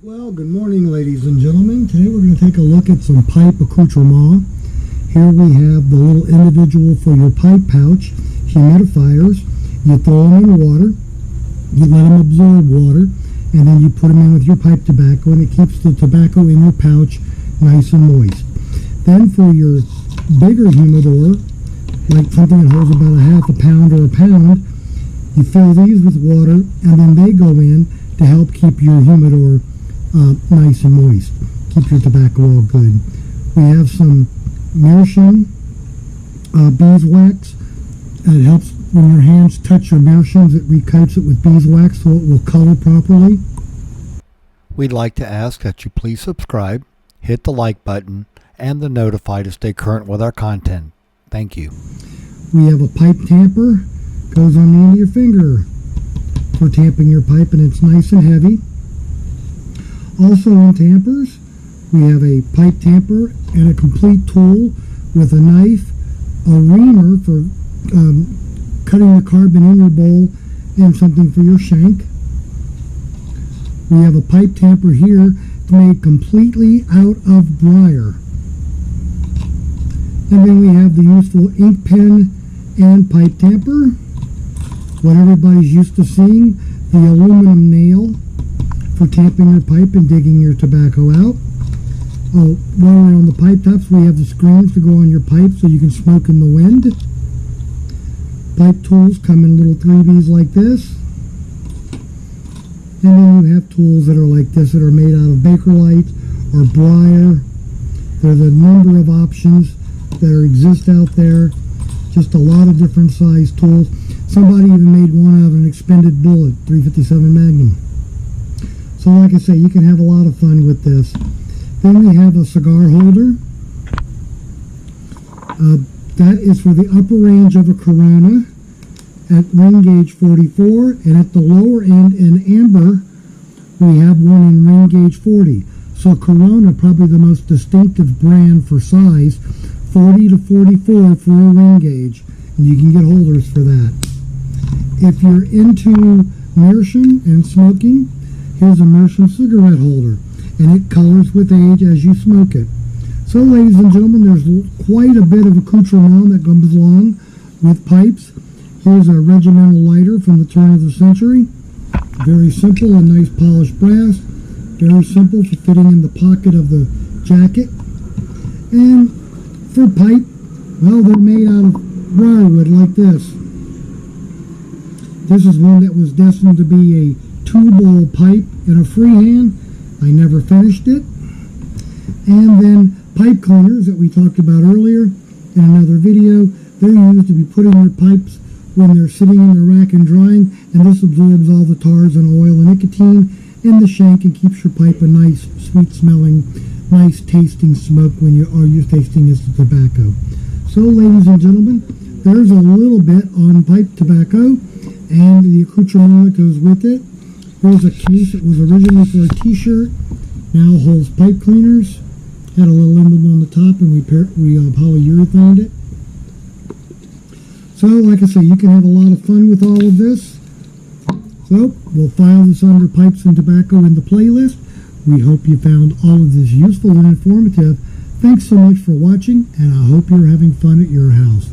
Well, good morning, ladies and gentlemen. Today we're going to take a look at some pipe accoutrement. Here we have the little individual for your pipe pouch, humidifiers. You throw them in water, you let them absorb water, and then you put them in with your pipe tobacco, and it keeps the tobacco in your pouch nice and moist. Then for your bigger humidor, like something that holds about a half a pound or a pound, you fill these with water, and then they go in to help keep your humidor nice and moist. Keep your tobacco all good. We have some meerschaum beeswax. It helps when your hands touch your meerschaums. It recoats it with beeswax so it will color properly. We'd like to ask that you please subscribe, hit the like button, and the notify to stay current with our content. Thank you. We have a pipe tamper. Goes on the end of your finger for tamping your pipe, and it's nice and heavy. Also in tampers, we have a pipe tamper and a complete tool with a knife, a reamer for cutting the carbon in your bowl, and something for your shank. We have a pipe tamper here made completely out of briar. And then we have the useful ink pen and pipe tamper. What everybody's used to seeing, the aluminum nail for tamping your pipe and digging your tobacco out. Oh, while we're on the pipe tops, we have the screens to go on your pipe so you can smoke in the wind. Pipe tools come in little 3Bs like this. And then you have tools that are like this that are made out of Bakelite or briar. There's a number of options that exist out there. Just a lot of different size tools. Somebody even made one out of an expended bullet, .357 Magnum. So like I say, you can have a lot of fun with this. Then we have a cigar holder. That is for the upper range of a Corona at ring gauge 44, and at the lower end in amber, we have one in ring gauge 40. So Corona, probably the most distinctive brand for size, 40 to 44 for a ring gauge, and you can get holders for that. If you're into meerschaum and smoking, here's a meerschaum cigarette holder, and it colors with age as you smoke it. So ladies and gentlemen, there's quite a bit of accoutrement that comes along with pipes. Here's a regimental lighter from the turn of the century. Very simple and nice polished brass. Very simple for fitting in the pocket of the jacket. And for pipe, well, they're made out of briarwood like this. This is one that was destined to be a two-bowl pipe in a freehand. I never finished it. And then pipe cleaners that we talked about earlier in another video. They're used to be put in your pipes when they're sitting in the rack and drying, and this absorbs all the tars and oil and nicotine in the shank and keeps your pipe a nice, sweet-smelling, nice tasting smoke when you are tasting this tobacco. So, ladies and gentlemen, there's a little bit on pipe tobacco and the accoutrement that goes with it. Here's a case that was originally for a t-shirt, now holds pipe cleaners. Had a little emblem on the top, and we polyurethaned it. So, like I say, you can have a lot of fun with all of this. So, we'll file this under Pipes and Tobacco in the playlist. We hope you found all of this useful and informative. Thanks so much for watching, and I hope you're having fun at your house.